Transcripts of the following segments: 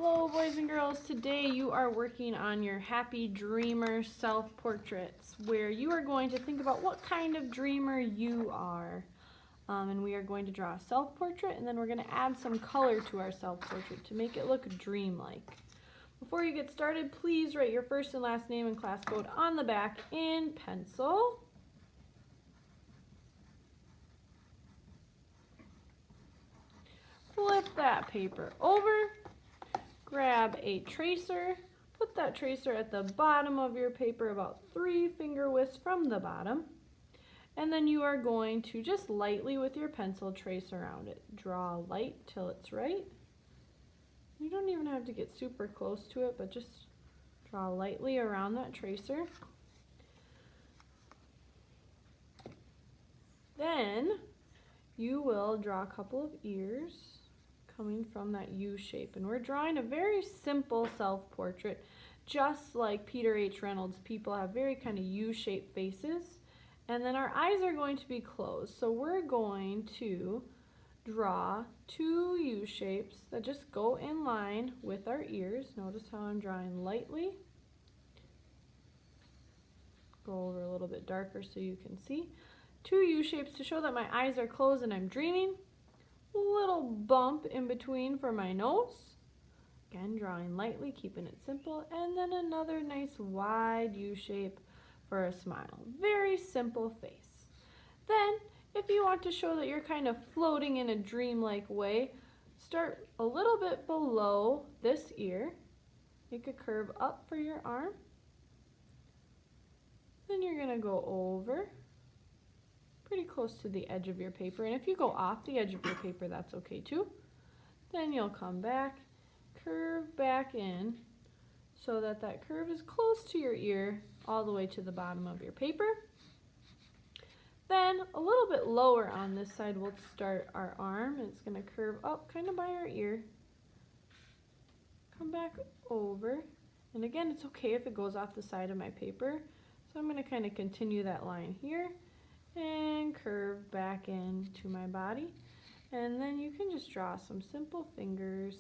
Hello boys and girls, today you are working on your Happy Dreamer self-portraits where you are going to think about what kind of dreamer you are. And we are going to draw a self-portrait and then we're going to add some color to our self-portrait to make it look dreamlike. Before you get started, please write your first and last name and class code on the back in pencil. Flip that paper over. Grab a tracer, put that tracer at the bottom of your paper about 3 finger widths from the bottom, and then you are going to just lightly with your pencil trace around it. Draw light till it's right. You don't even have to get super close to it, but just draw lightly around that tracer. Then you will draw a couple of ears coming from that U shape, and we're drawing a very simple self-portrait, just like Peter H. Reynolds. People have very kind of U-shaped faces, and then our eyes are going to be closed, so we're going to draw 2 U shapes that just go in line with our ears. Notice how I'm drawing lightly. Go over a little bit darker so you can see. 2 U shapes to show that my eyes are closed and I'm dreaming. Little bump in between for my nose. Again, drawing lightly, keeping it simple. And then another nice wide U shape for a smile. Very simple face. Then, if you want to show that you're kind of floating in a dreamlike way, start a little bit below this ear. Make a curve up for your arm. Then you're going to go over pretty close to the edge of your paper, and if you go off the edge of your paper, that's okay too. Then you'll come back, curve back in so that that curve is close to your ear all the way to the bottom of your paper. Then a little bit lower on this side, we'll start our arm. It's going to curve up kind of by our ear. Come back over, and again, it's okay if it goes off the side of my paper, so I'm going to kind of continue that line here and curve back into my body. And then you can just draw some simple fingers.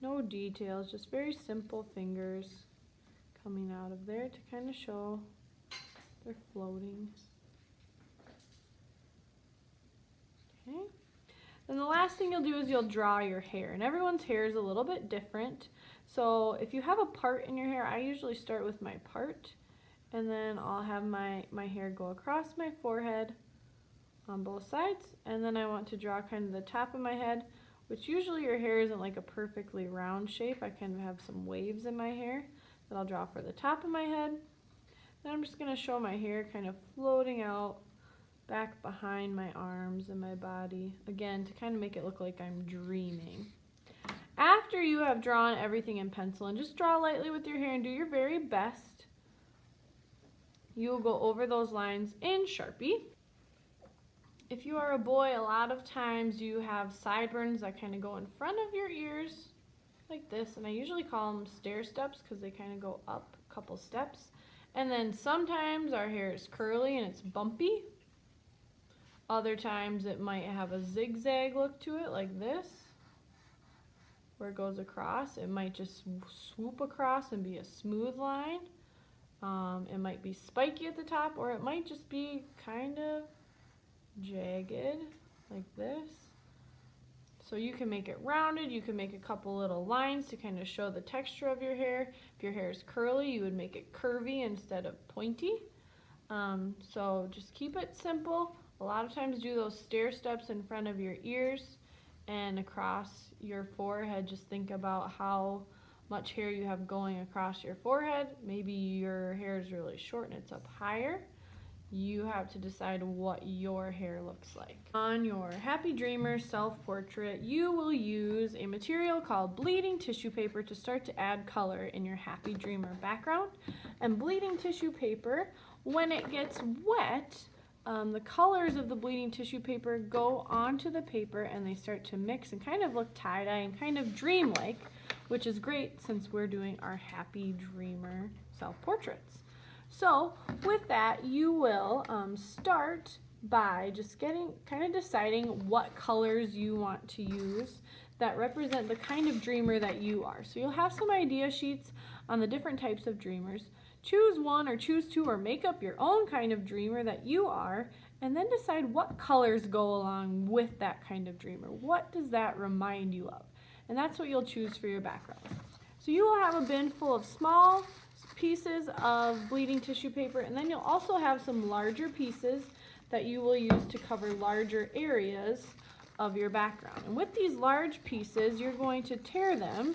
No details, just very simple fingers coming out of there to kind of show they're floating. Okay. Then the last thing you'll do is you'll draw your hair. And everyone's hair is a little bit different. So if you have a part in your hair, I usually start with my part. And then I'll have my hair go across my forehead on both sides. And then I want to draw kind of the top of my head, which usually your hair isn't like a perfectly round shape. I kind of have some waves in my hair that I'll draw for the top of my head. Then I'm just going to show my hair kind of floating out back behind my arms and my body, again, to kind of make it look like I'm dreaming. After you have drawn everything in pencil, and just draw lightly with your hair and do your very best, you will go over those lines in Sharpie. If you are a boy, a lot of times you have sideburns that kind of go in front of your ears like this, and I usually call them stair steps because they kind of go up a couple steps. And then sometimes our hair is curly and it's bumpy. Other times it might have a zigzag look to it like this, where it goes across. It might just swoop across and be a smooth line. It might be spiky at the top, or it might just be kind of jagged like this. So you can make it rounded, you can make a couple little lines to kind of show the texture of your hair. If your hair is curly, you would make it curvy instead of pointy. So just keep it simple. A lot of times do those stair steps in front of your ears and across your forehead. Just think about how much hair you have going across your forehead. Maybe your hair is really short and it's up higher. You have to decide what your hair looks like. On your Happy Dreamer self-portrait, you will use a material called bleeding tissue paper to start to add color in your Happy Dreamer background. And bleeding tissue paper, when it gets wet, the colors of the bleeding tissue paper go onto the paper and they start to mix and kind of look tie-dye and kind of dreamlike, which is great since we're doing our Happy Dreamer self-portraits. So with that, you will start by just kind of deciding what colors you want to use. that represent the kind of dreamer that you are. So you'll have some idea sheets on the different types of dreamers. Choose one or choose two or make up your own kind of dreamer that you are, and then decide what colors go along with that kind of dreamer. What does that remind you of? And that's what you'll choose for your background. So you will have a bin full of small pieces of bleeding tissue paper, and then you'll also have some larger pieces that you will use to cover larger areas of your background. And with these large pieces, you're going to tear them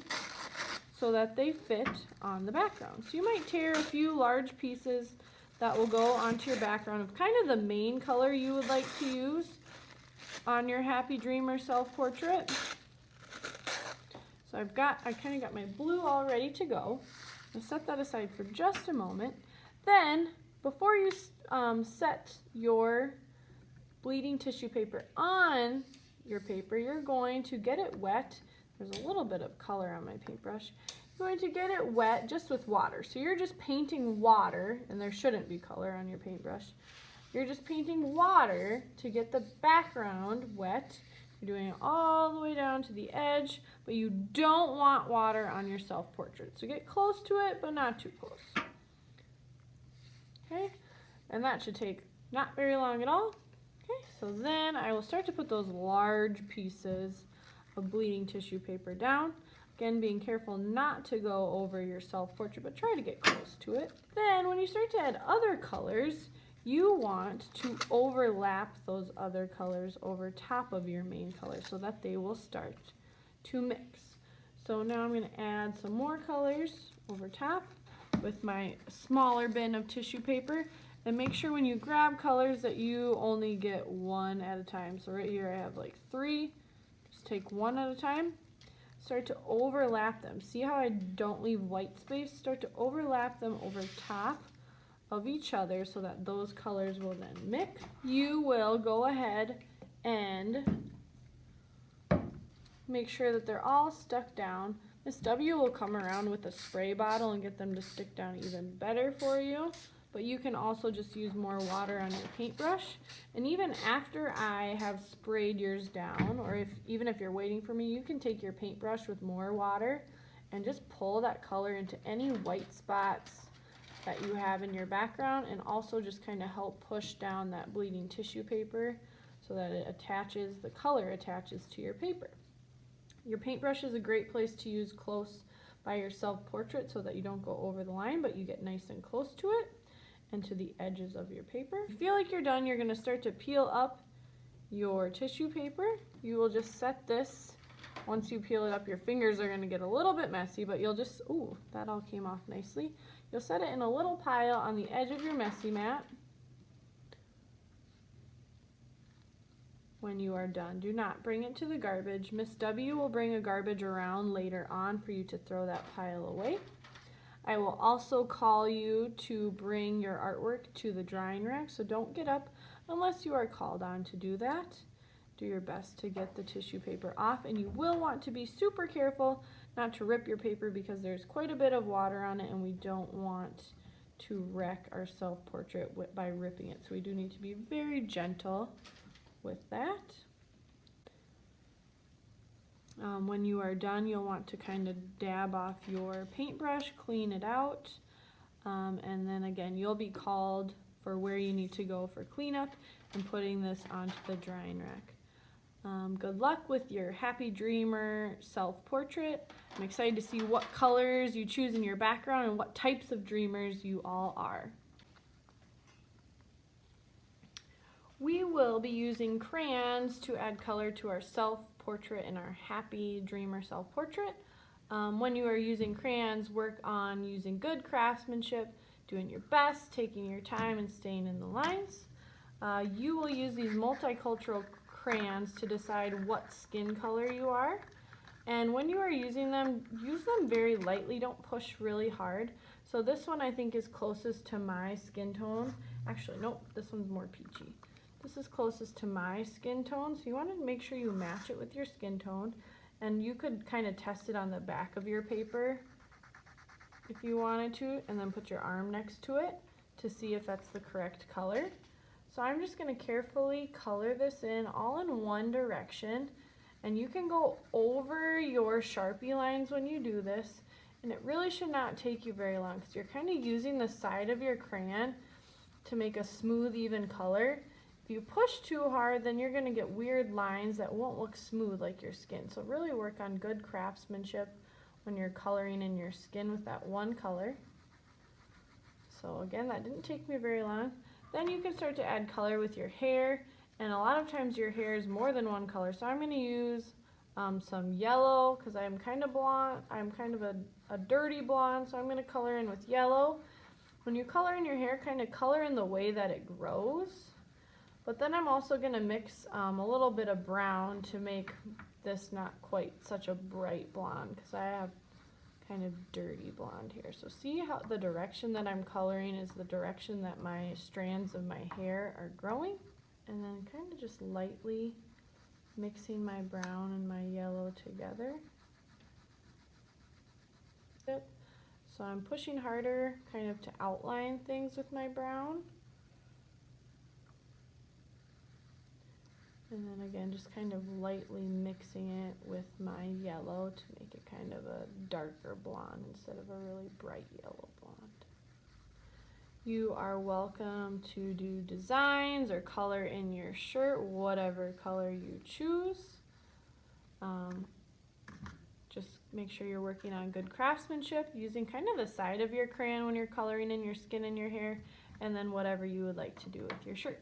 so that they fit on the background. So you might tear a few large pieces that will go onto your background of kind of the main color you would like to use on your Happy Dreamer self-portrait. So I kind of got my blue all ready to go. I'll set that aside for just a moment. Then, before you set your bleeding tissue paper on your paper, you're going to get it wet. There's a little bit of color on my paintbrush. You're going to get it wet just with water. So you're just painting water, and there shouldn't be color on your paintbrush. You're just painting water to get the background wet. You're doing it all the way down to the edge, but you don't want water on your self-portrait. So get close to it, but not too close. Okay, and that should take not very long at all. Okay, so then I will start to put those large pieces of bleeding tissue paper down. Again, being careful not to go over your self-portrait, but try to get close to it. Then when you start to add other colors, you want to overlap those other colors over top of your main color so that they will start to mix. So now I'm going to add some more colors over top with my smaller bin of tissue paper. And make sure when you grab colors that you only get one at a time. So right here I have like 3. Just take one at a time. Start to overlap them. See how I don't leave white space? Start to overlap them over top of each other so that those colors will then mix. You will go ahead and make sure that they're all stuck down. Miss W will come around with a spray bottle and get them to stick down even better for you. But you can also just use more water on your paintbrush. And even after I have sprayed yours down, or even if you're waiting for me, you can take your paintbrush with more water and just pull that color into any white spots that you have in your background, and also just kind of help push down that bleeding tissue paper so that the color attaches to your paper. Your paintbrush is a great place to use close by your self-portrait so that you don't go over the line, but you get nice and close to it and to the edges of your paper. If you feel like you're done, you're going to start to peel up your tissue paper. You will just set this. Once you peel it up, your fingers are going to get a little bit messy, but you'll just, ooh, that all came off nicely. You'll set it in a little pile on the edge of your messy mat. When you are done, do not bring it to the garbage. Miss W will bring a garbage around later on for you to throw that pile away. I will also call you to bring your artwork to the drying rack, so don't get up unless you are called on to do that. Do your best to get the tissue paper off, and you will want to be super careful not to rip your paper because there's quite a bit of water on it, and we don't want to wreck our self-portrait by ripping it. So we do need to be very gentle with that. When you are done, you'll want to kind of dab off your paintbrush, clean it out, and then again, you'll be called for where you need to go for cleanup and putting this onto the drying rack. Good luck with your Happy Dreamer self-portrait. I'm excited to see what colors you choose in your background and what types of dreamers you all are. We will be using crayons to add color to our self-portrait and our Happy Dreamer self-portrait. When you are using crayons, work on using good craftsmanship, doing your best, taking your time, and staying in the lines. You will use these multicultural crayons to decide what skin color you are. And when you are using them, use them very lightly. Don't push really hard. So this one I think is closest to my skin tone. Actually, nope, this one's more peachy. This is closest to my skin tone, so you want to make sure you match it with your skin tone. And you could kind of test it on the back of your paper if you wanted to, and then put your arm next to it to see if that's the correct color. So I'm just going to carefully color this in all in one direction, And you can go over your Sharpie lines when you do this, and it really should not take you very long because you're kind of using the side of your crayon to make a smooth, even color. If you push too hard, then you're going to get weird lines that won't look smooth like your skin. So really work on good craftsmanship when you're coloring in your skin with that one color. So again, that didn't take me very long. Then you can start to add color with your hair, and a lot of times your hair is more than one color. So I'm going to use some yellow because I'm kind of blonde. I'm kind of a dirty blonde, so I'm going to color in with yellow. When you color in your hair, kind of color in the way that it grows. But then I'm also going to mix a little bit of brown to make this not quite such a bright blonde because I have kind of dirty blonde here. So see how the direction that I'm coloring is the direction that my strands of my hair are growing. And then kind of just lightly mixing my brown and my yellow together. Yep. So I'm pushing harder kind of to outline things with my brown. And then again, just kind of lightly mixing it with my yellow to make it kind of a darker blonde instead of a really bright yellow blonde. You are welcome to do designs or color in your shirt, whatever color you choose. Just make sure you're working on good craftsmanship, using kind of the side of your crayon when you're coloring in your skin and your hair, and then whatever you would like to do with your shirt.